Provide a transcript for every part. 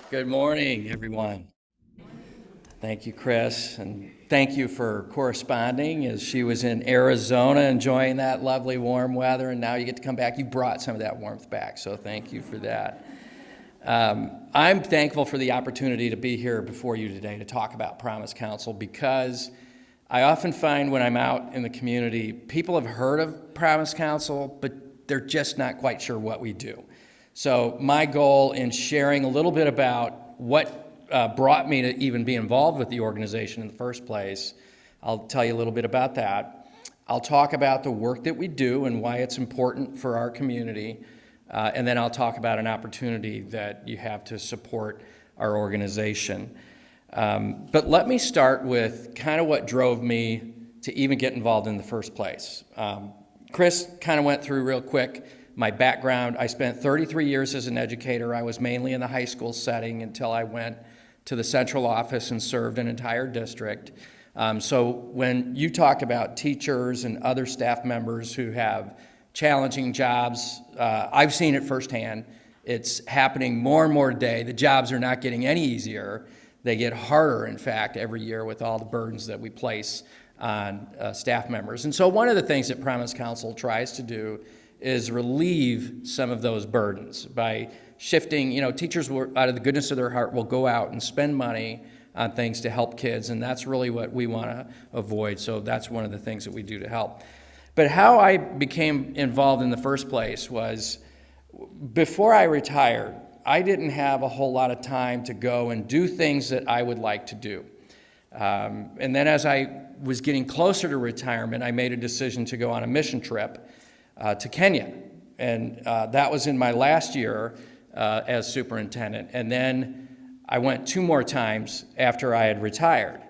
Good morning, everyone. Thank you, Chris, and thank you for corresponding as she was in Arizona enjoying that lovely warm weather, and now you get to come back. You brought some of that warmth back, so thank you for that. I'm thankful for the opportunity to be here before you today to talk about Promise Council because I often find when I'm out in the community, people have heard of Promise Council, but they're just not quite sure what we do. So my goal in sharing a little bit about what brought me to even be involved with the organization in the first place, I'll tell you a little bit about that. I'll talk about the work that we do and why it's important for our community, and then I'll talk about an opportunity that you have to support our organization. But let me start with kind of what drove me to even get involved in the first place. Chris kind of went through real quick my background. I spent 33 years as an educator. I was mainly in the high school setting until I went to the central office and served an entire district. So when you talk about teachers and other staff members who have challenging jobs, I've seen it firsthand. It's happening more and more today. The jobs are not getting any easier. They get harder, in fact, every year with all the burdens that we place on staff members. And so one of the things that Promise Council tries to do is relieve some of those burdens by shifting. Teachers out of the goodness of their heart will go out and spend money on things to help kids, and that's really what we want to avoid. So that's one of the things that we do to help. But how I became involved in the first place was before I retired, I didn't have a whole lot of time to go and do things that I would like to do. And then as I was getting closer to retirement, I made a decision to go on a mission trip to Kenya. And that was in my last year as superintendent. And then I went 2 more times after I had retired.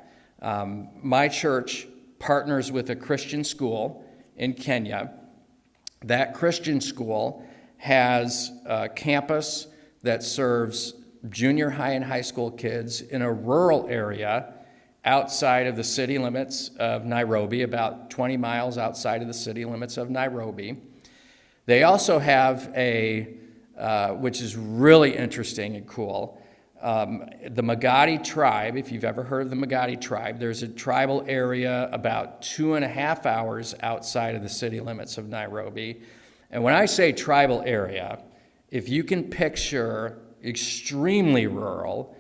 My church partners with a Christian school in Kenya. That Christian school has a campus that serves junior high and high school kids in a rural area outside of the city limits of Nairobi, about 20 miles outside of the city limits of Nairobi. They also have which is really interesting and cool, the Magadi tribe. If you've ever heard of the Magadi tribe, there's a tribal area about 2.5 hours outside of the city limits of Nairobi. And when I say tribal area, if you can picture extremely rural,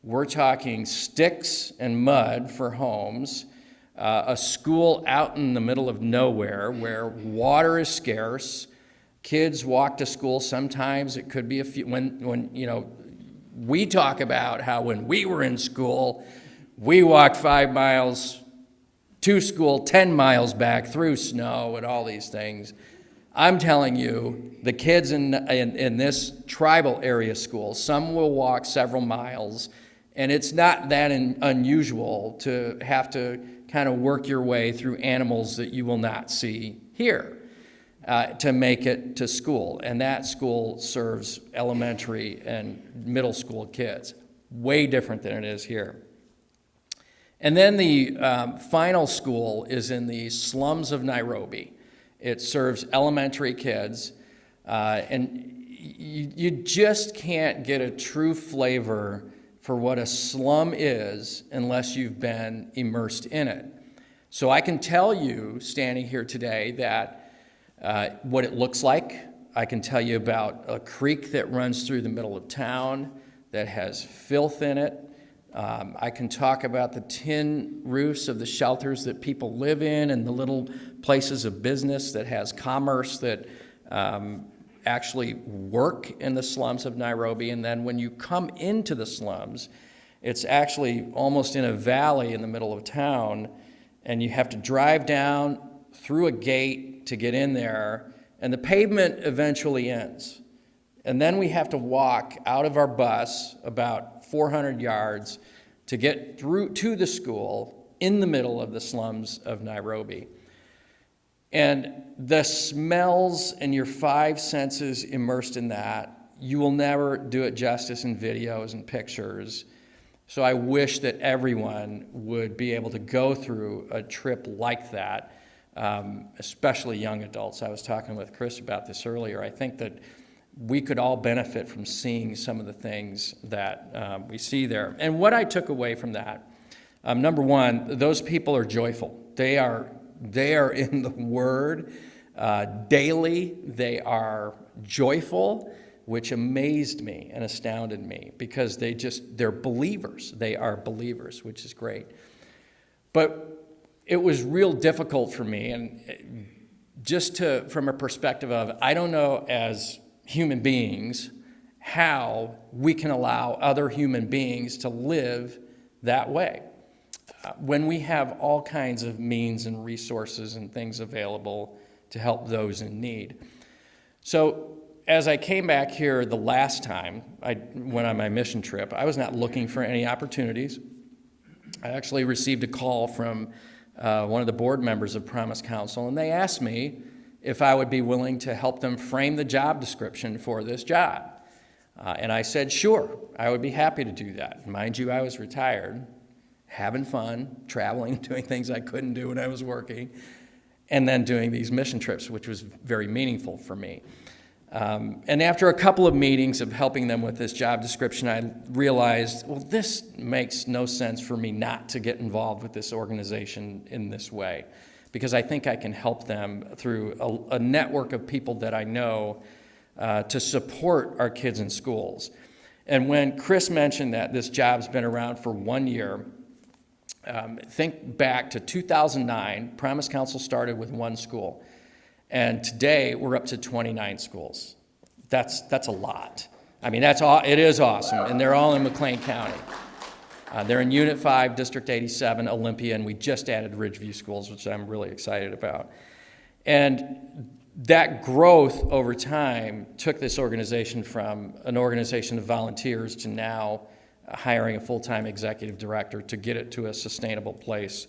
we're talking sticks and mud for homes, a school out in the middle of nowhere where water is scarce. Kids walk to school. Sometimes it could be a few. When we talk about how when we were in school, we walked 5 miles to school, 10 miles back through snow and all these things. I'm telling you, the kids in this tribal area school, some will walk several miles. And it's not that unusual to have to kind of work your way through animals that you will not see here to make it to school. And that school serves elementary and middle school kids. Way different than it is here. And then the final school is in the slums of Nairobi. It serves elementary kids. And you just can't get a true flavor for what a slum is unless you've been immersed in it. So I can tell you, standing here today, that what it looks like. I can tell you about a creek that runs through the middle of town that has filth in it. I can talk about the tin roofs of the shelters that people live in and the little places of business that has commerce that actually work in the slums of Nairobi. And then when you come into the slums, it's actually almost in a valley in the middle of town, and you have to drive down through a gate to get in there, and the pavement eventually ends. And then we have to walk out of our bus about 400 yards to get through to the school in the middle of the slums of Nairobi. And the smells and your 5 senses immersed in that, you will never do it justice in videos and pictures. So I wish that everyone would be able to go through a trip like that, especially young adults. I was talking with Chris about this earlier. I think that we could all benefit from seeing some of the things that we see there. And what I took away from that, number one, those people are joyful. They are in the Word daily. They are joyful, which amazed me and astounded me because they're believers. They are believers, which is great. But it was real difficult for me, and from a perspective of, I don't know as human beings how we can allow other human beings to live that way when we have all kinds of means and resources and things available to help those in need. So as I came back here the last time I went on my mission trip, I was not looking for any opportunities. I actually received a call from one of the board members of Promise Council, and they asked me if I would be willing to help them frame the job description for this job. And I said, sure, I would be happy to do that. Mind you, I was retired, having fun, traveling, doing things I couldn't do when I was working, and then doing these mission trips, which was very meaningful for me. And after a couple of meetings of helping them with this job description, I realized, well, this makes no sense for me not to get involved with this organization in this way, because I think I can help them through a network of people that I know to support our kids in schools. And when Chris mentioned that this job's been around for 1 year, think back to 2009, Promise Council started with one school. And today, we're up to 29 schools. That's a lot. I mean, it is awesome, and they're all in McLean County. They're in Unit 5, District 87, Olympia, and we just added Ridgeview schools, which I'm really excited about. And that growth over time took this organization from an organization of volunteers to now hiring a full-time executive director to get it to a sustainable place.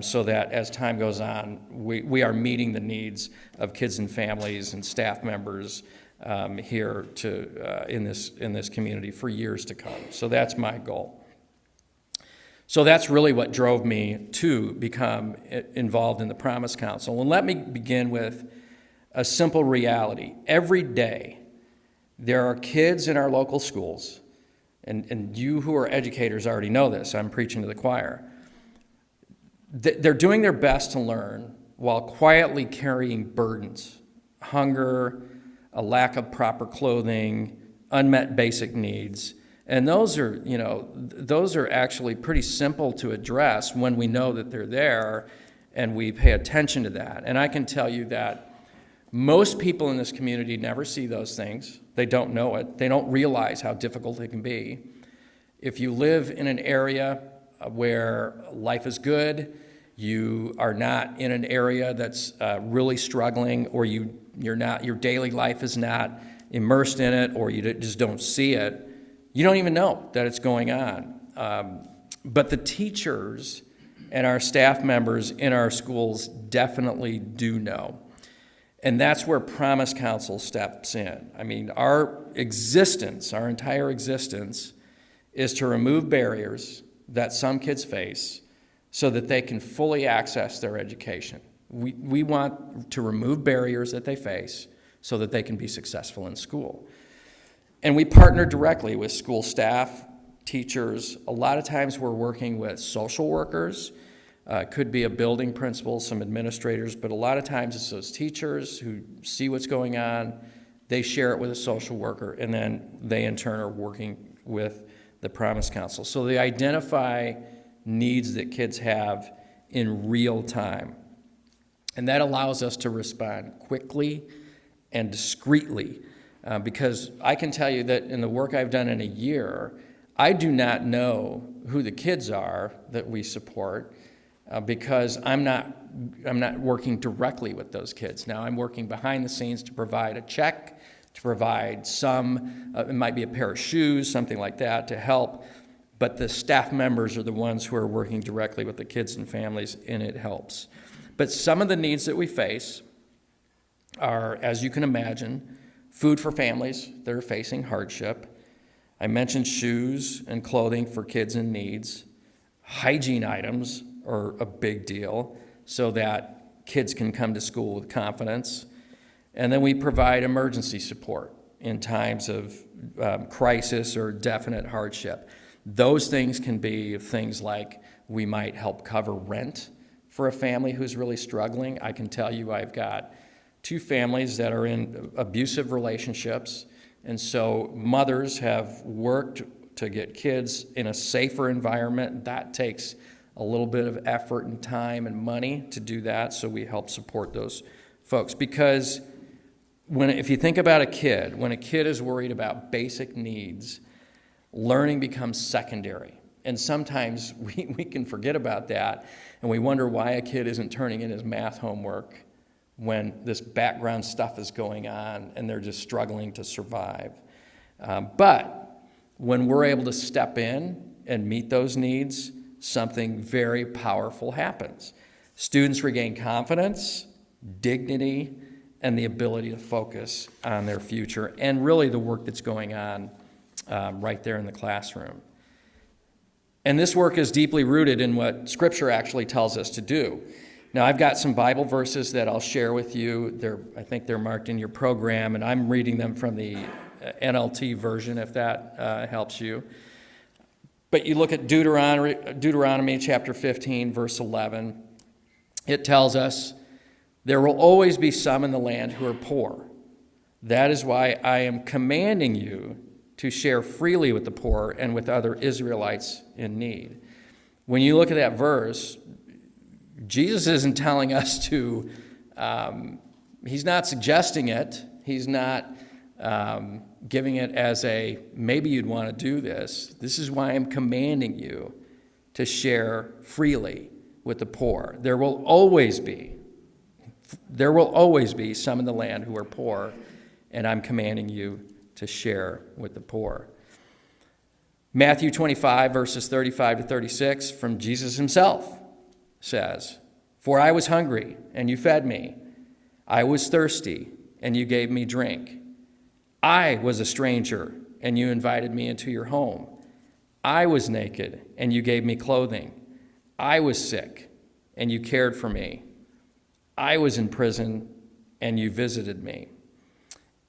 So that as time goes on, we are meeting the needs of kids and families and staff members here in this community for years to come. So that's my goal. So that's really what drove me to become involved in the Promise Council. And let me begin with a simple reality. Every day, there are kids in our local schools, and you who are educators already know this. I'm preaching to the choir. They're doing their best to learn while quietly carrying burdens, hunger, a lack of proper clothing, unmet basic needs. And those are actually pretty simple to address when we know that they're there and we pay attention to that. And I can tell you that most people in this community never see those things. They don't know it. They don't realize how difficult it can be. If you live in an area where life is good, you are not in an area that's really struggling, or your daily life is not immersed in it, or you just don't see it, you don't even know that it's going on. But the teachers and our staff members in our schools definitely do know. And that's where Promise Council steps in. I mean, our entire existence, is to remove barriers that some kids face so that they can fully access their education. We want to remove barriers that they face so that they can be successful in school. And we partner directly with school staff, teachers. A lot of times we're working with social workers. Could be a building principal, some administrators, but a lot of times it's those teachers who see what's going on, they share it with a social worker, and then they in turn are working with the Promise Council. So they identify needs that kids have in real time. And that allows us to respond quickly and discreetly, because I can tell you that in the work I've done in a year, I do not know who the kids are that we support, because I'm not working directly with those kids. Now I'm working behind the scenes to provide a check, to provide some, it might be a pair of shoes, something like that to help, but the staff members are the ones who are working directly with the kids and families, and it helps. But some of the needs that we face are, as you can imagine, food for families that are facing hardship. I mentioned shoes and clothing for kids in needs. Hygiene items are a big deal so that kids can come to school with confidence. And then we provide emergency support. in times of crisis or definite hardship. Those things can be things like we might help cover rent for a family who's really struggling. I can tell you I've got 2 families that are in abusive relationships, and so mothers have worked to get kids in a safer environment. That takes a little bit of effort and time and money to do that, so we help support those folks. Because if you think about a kid, when a kid is worried about basic needs, learning becomes secondary. And sometimes we can forget about that, and we wonder why a kid isn't turning in his math homework when this background stuff is going on and they're just struggling to survive. But when we're able to step in and meet those needs, something very powerful happens. Students regain confidence, dignity, and the ability to focus on their future and really the work that's going on right there in the classroom. And this work is deeply rooted in what Scripture actually tells us to do. Now, I've got some Bible verses that I'll share with you. I think they're marked in your program, and I'm reading them from the NLT version, if that helps you. But you look at Deuteronomy chapter 15, verse 11. It tells us, "There will always be some in the land who are poor. That is why I am commanding you to share freely with the poor and with other Israelites in need." When you look at that verse, Jesus isn't telling us to, he's not suggesting it. He's not giving it as a, maybe you'd want to do this. This is why I'm commanding you to share freely with the poor. There will always be some in the land who are poor, and I'm commanding you to share with the poor. Matthew 25, verses 35 to 36, from Jesus himself says, "For I was hungry, and you fed me. I was thirsty, and you gave me drink. I was a stranger, and you invited me into your home. I was naked, and you gave me clothing. I was sick, and you cared for me. I was in prison, and you visited me."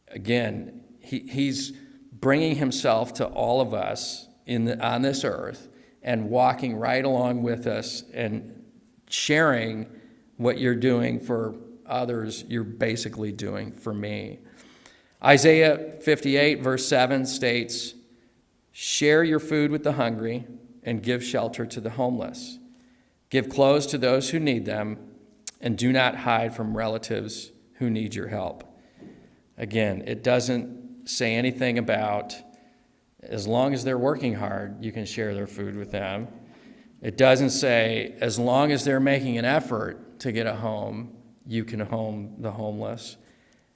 Again, he's bringing himself to all of us on this earth and walking right along with us and sharing what you're doing for others, you're basically doing for me. Isaiah 58, verse 7 states, "Share your food with the hungry and give shelter to the homeless. Give clothes to those who need them, and do not hide from relatives who need your help." Again, it doesn't say anything about as long as they're working hard, you can share their food with them. It doesn't say as long as they're making an effort to get a home, you can home the homeless.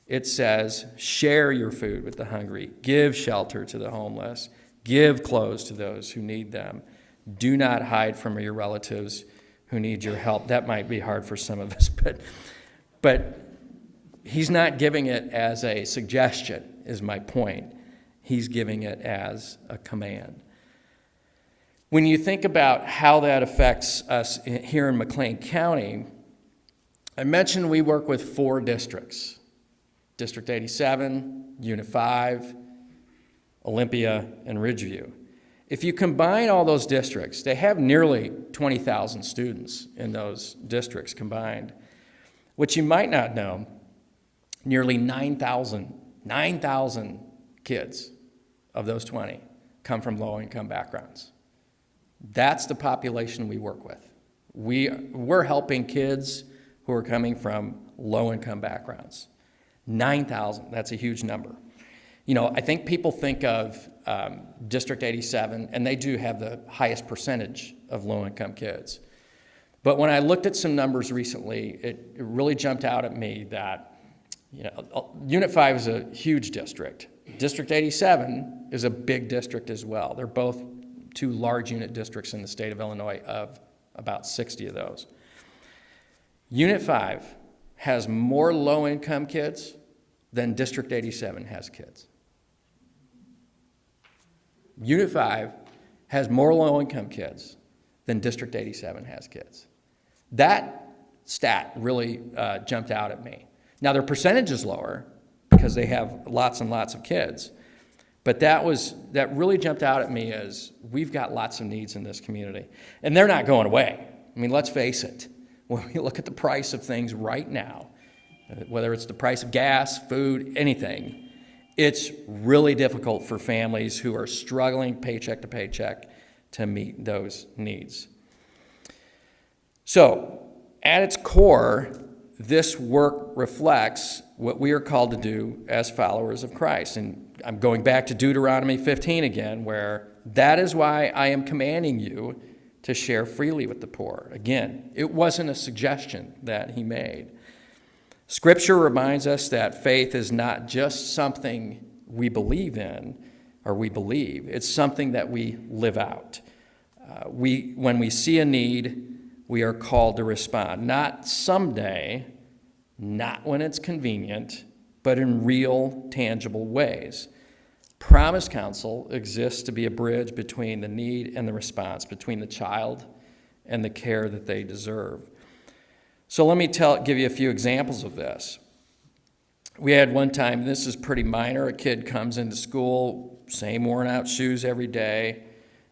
It says share your food with the hungry, give shelter to the homeless, give clothes to those who need them. Do not hide from your relatives who need your help. That might be hard for some of us, but he's not giving it as a suggestion, is my point. He's giving it as a command. When you think about how that affects us here in McLean County, I mentioned we work with 4 districts: District 87, Unit 5, Olympia, and Ridgeview. If you combine all those districts, they have nearly 20,000 students in those districts combined. What you might not know, nearly 9,000 kids of those 20 come from low-income backgrounds. That's the population we work with. We're helping kids who are coming from low-income backgrounds. 9,000, that's a huge number. You know, I think people think of District 87, and they do have the highest percentage of low-income kids. But when I looked at some numbers recently, it really jumped out at me that, you know, Unit 5 is a huge district. District 87 is a big district as well. They're both 2 large unit districts in the state of Illinois, of about 60 of those. Unit 5 has more low-income kids than District 87 has kids. Unit 5 has more low-income kids than District 87 has kids. That stat really jumped out at me. Now, their percentage is lower because because they have lots and lots of kids. But that really jumped out at me as we've got lots of needs in this community. And they're not going away. I mean, let's face it. When we look at the price of things right now, whether it's the price of gas, food, anything, it's really difficult for families who are struggling paycheck to paycheck to meet those needs. So, at its core, this work reflects what we are called to do as followers of Christ. And I'm going back to Deuteronomy 15 again, where that is why I am commanding you to share freely with the poor. Again, it wasn't a suggestion that he made. Scripture reminds us that faith is not just something we believe in or we believe. It's something that we live out. When we see a need, we are called to respond. Not someday, not when it's convenient, but in real, tangible ways. Promise Counsel exists to be a bridge between the need and the response, between the child and the care that they deserve. So let me give you a few examples of this. We had one time, this is pretty minor, a kid comes into school, same worn out shoes every day.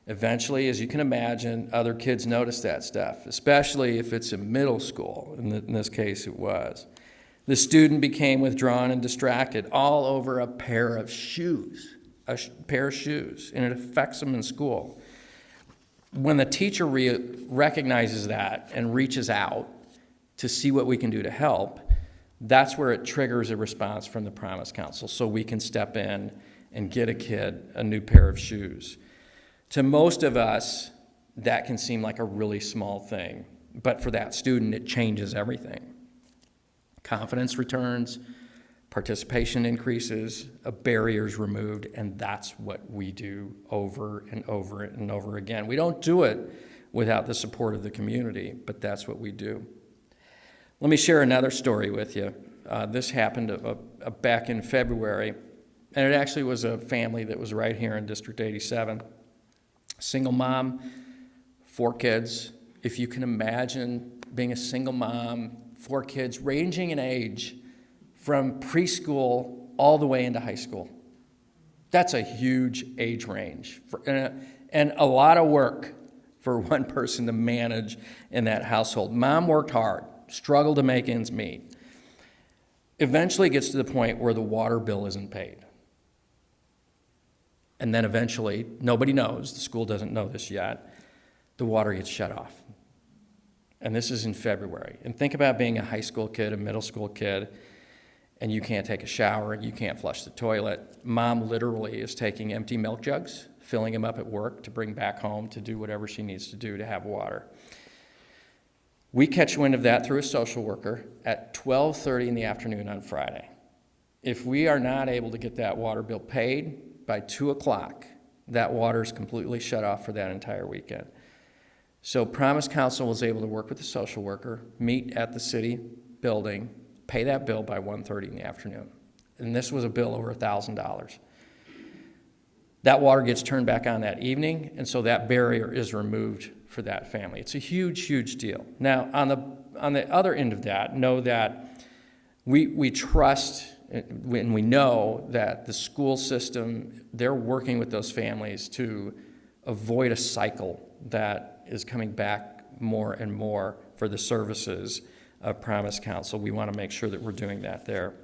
Eventually, as you can imagine, other kids notice that stuff, especially if it's in middle school. In this case, it was. The student became withdrawn and distracted all over a pair of shoes, and it affects them in school. When the teacher recognizes that and reaches out to see what we can do to help, that's where it triggers a response from the Promise Counsel, so we can step in and get a kid a new pair of shoes. To most of us, that can seem like a really small thing, but for that student, it changes everything. Confidence returns, participation increases, a barrier is removed, and that's what we do over and over and over again. We don't do it without the support of the community, but that's what we do. Let me share another story with you. This happened back in February, and it actually was a family that was right here in District 87. Single mom, 4 kids. If you can imagine being a single mom, 4 kids ranging in age from preschool all the way into high school. That's a huge age range and a lot of work for one person to manage in that household. Mom worked hard, struggled to make ends meet. Eventually gets to the point where the water bill isn't paid. And then eventually, nobody knows, the school doesn't know this yet, the water gets shut off. And this is in February. And think about being a high school kid, a middle school kid, and you can't take a shower, you can't flush the toilet. Mom literally is taking empty milk jugs, filling them up at work to bring back home to do whatever she needs to do to have water. We catch wind of that through a social worker at 12:30 in the afternoon on Friday. If we are not able to get that water bill paid by 2 o'clock, that water is completely shut off for that entire weekend. So Promise Counsel was able to work with the social worker, meet at the city building, pay that bill by 1:30 in the afternoon. And this was a bill over $1,000. That water gets turned back on that evening, and so that barrier is removed for that family. It's a huge, huge deal. Now, on the other end of that, know that we trust and we know that the school system, they're working with those families to avoid a cycle that is coming back more and more for the services of Promise Counsel. We want to make sure that we're doing that there.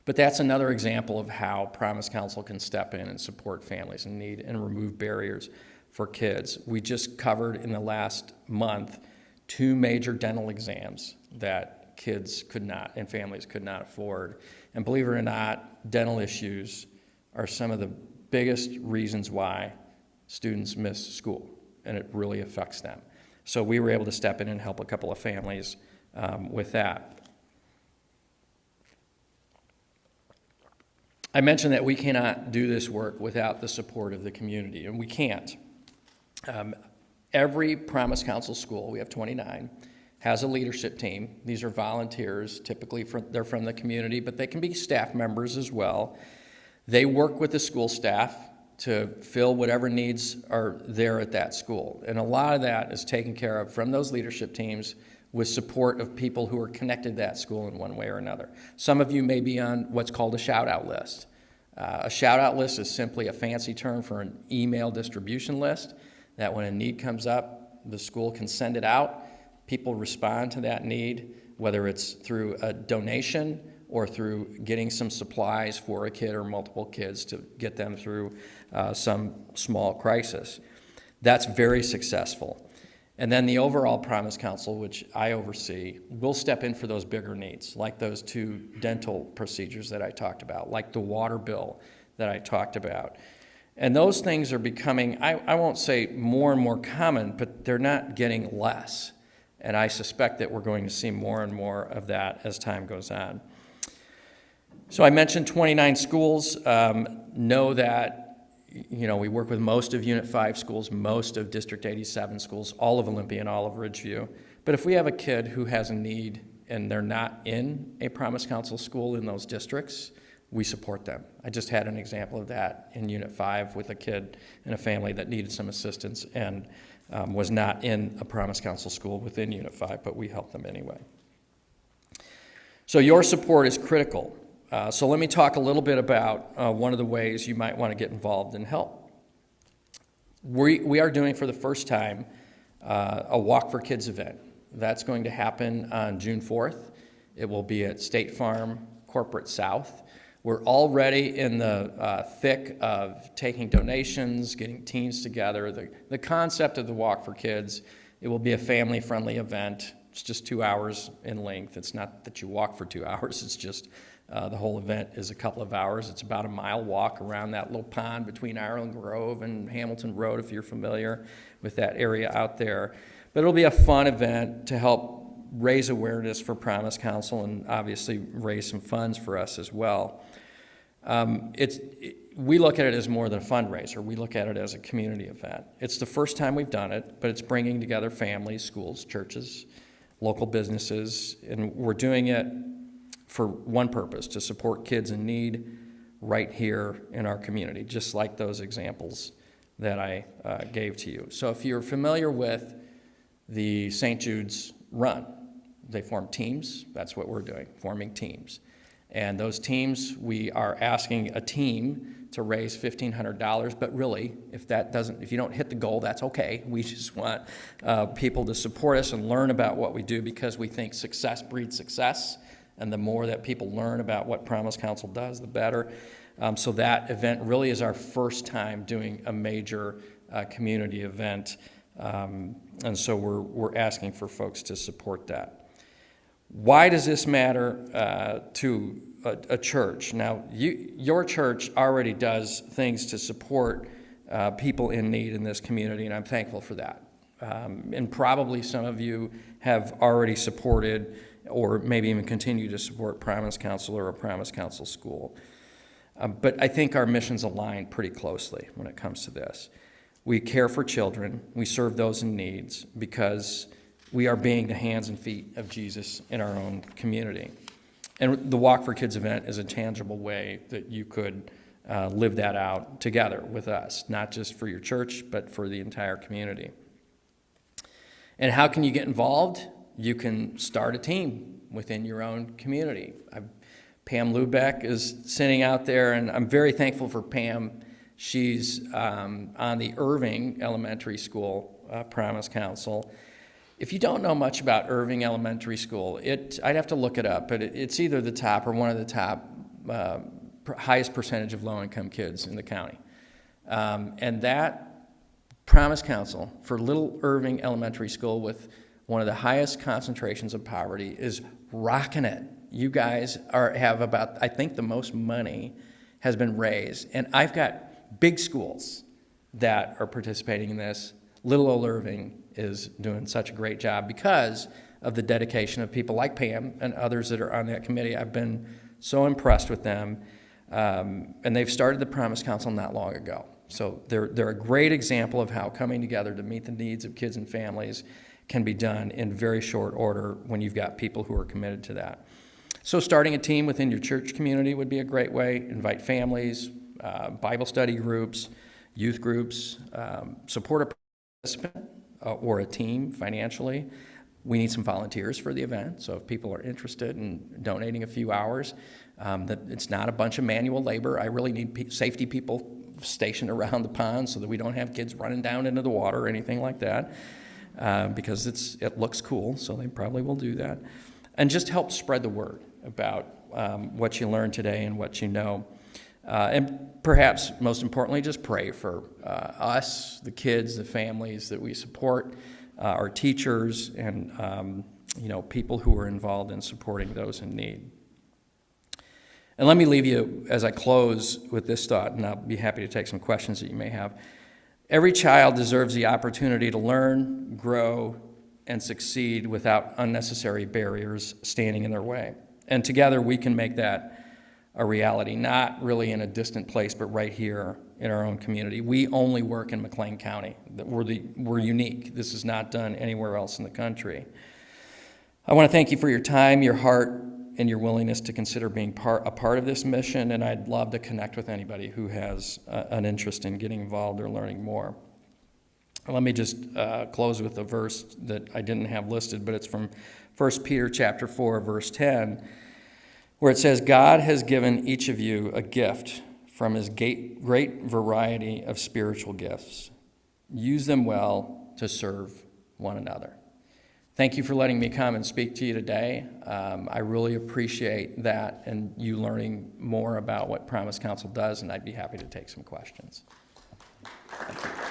But that's another example of how Promise Counsel can step in and support families in need and remove barriers for kids. We just covered in the last month 2 major dental exams that kids could not and families could not afford. And believe it or not, dental issues are some of the biggest reasons why students miss school, and it really affects them. So we were able to step in and help a couple of families with that. I mentioned that we cannot do this work without the support of the community, and we can't. Every Promise Counsel school, we have 29, has a leadership team. These are volunteers, typically they're from the community, but they can be staff members as well. They work with the school staff to fill whatever needs are there at that school. And a lot of that is taken care of from those leadership teams with support of people who are connected to that school in one way or another. Some of you may be on what's called a shout-out list. A shout-out list is simply a fancy term for an email distribution list that when a need comes up, the school can send it out. People respond to that need, whether it's through a donation or through getting some supplies for a kid or multiple kids to get them through some small crisis. That's very successful. And then the overall Promise Council, which I oversee, will step in for those bigger needs, like those 2 dental procedures that I talked about, like the water bill that I talked about. And those things are becoming, I won't say more and more common, but they're not getting less. And I suspect that we're going to see more and more of that as time goes on. So I mentioned 29 schools. Know that we work with most of Unit 5 schools, most of District 87 schools, all of Olympia and all of Ridgeview. But if we have a kid who has a need and they're not in a Promise Council school in those districts, we support them. I just had an example of that in Unit 5 with a kid and a family that needed some assistance and was not in a Promise Council school within Unit 5, but we helped them anyway. So your support is critical. So let me talk a little bit about one of the ways you might want to get involved and help. We are doing for the first time a Walk for Kids event. That's going to happen on June 4th. It will be at State Farm Corporate South. We're already in the thick of taking donations, getting teams together. The concept of the Walk for Kids, it will be a family-friendly event. It's just 2 hours in length. It's not that you walk for 2 hours. It's just the whole event is a couple of hours. It's about a mile walk around that little pond between Ireland Grove and Hamilton Road, if you're familiar with that area out there. But it'll be a fun event to help raise awareness for Promise Council and obviously raise some funds for us as well. We look at it as more than a fundraiser. We look at it as a community event. It's the first time we've done it, but it's bringing together families, schools, churches, local businesses, and we're doing it for one purpose, to support kids in need right here in our community, just like those examples that I gave to you. So if you're familiar with the St. Jude's Run, they form teams. That's what we're doing, forming teams. And those teams, we are asking a team to raise $1,500, but really, if you don't hit the goal, that's okay. We just want people to support us and learn about what we do because we think success breeds success. And the more that people learn about what Promise Council does, the better. So that event really is our first time doing a major community event. And so we're asking for folks to support that. Why does this matter to a church? Now, your church already does things to support people in need in this community, and I'm thankful for that. And probably some of you have already supported or maybe even continue to support Promise Council or a Promise Council school. But I think our missions align pretty closely when it comes to this. We care for children. We serve those in needs because we are being the hands and feet of Jesus in our own community. And the Walk for Kids event is a tangible way that you could live that out together with us, not just for your church, but for the entire community. And how can you get involved? You can start a team within your own community. Pam Lubeck is sitting out there, and I'm very thankful for Pam. She's on the Irving Elementary School Promise Council. If you don't know much about Irving Elementary School, I'd have to look it up, but it's either the top or one of the top highest percentage of low-income kids in the county. And that Promise Council for Little Irving Elementary School with one of the highest concentrations of poverty is rocking it. You guys have about, I think the most money has been raised. And I've got big schools that are participating in this. Little old Irving is doing such a great job because of the dedication of people like Pam and others that are on that committee. I've been so impressed with them. And they've started the Promise Council not long ago. So they're a great example of how coming together to meet the needs of kids and families can be done in very short order when you've got people who are committed to that. So starting a team within your church community would be a great way. Invite families, Bible study groups, youth groups, support a participant or a team financially. we need some volunteers for the event, so if people are interested in donating a few hours, that it's not a bunch of manual labor. I really need safety people stationed around the pond so that we don't have kids running down into the water or anything like that, because it looks cool, so they probably will do that. And just help spread the word about what you learned today and what you know. And perhaps most importantly, just pray for us, the kids, the families that we support, our teachers, and people who are involved in supporting those in need. And let me leave you, as I close, with this thought, and I'll be happy to take some questions that you may have. Every child deserves the opportunity to learn, grow, and succeed without unnecessary barriers standing in their way. And together we can make that a reality, not really in a distant place, but right here in our own community. We only work in McLean County. We're unique. This is not done anywhere else in the country. I want to thank you for your time, your heart, and your willingness to consider being a part of this mission, and I'd love to connect with anybody who has an interest in getting involved or learning more. Let me just close with a verse that I didn't have listed, but it's from 1 Peter chapter 4, verse 10, where it says, God has given each of you a gift from his great variety of spiritual gifts. Use them well to serve one another. Thank you for letting me come and speak to you today. I really appreciate that and you learning more about what Promise Council does, and I'd be happy to take some questions. Thank you.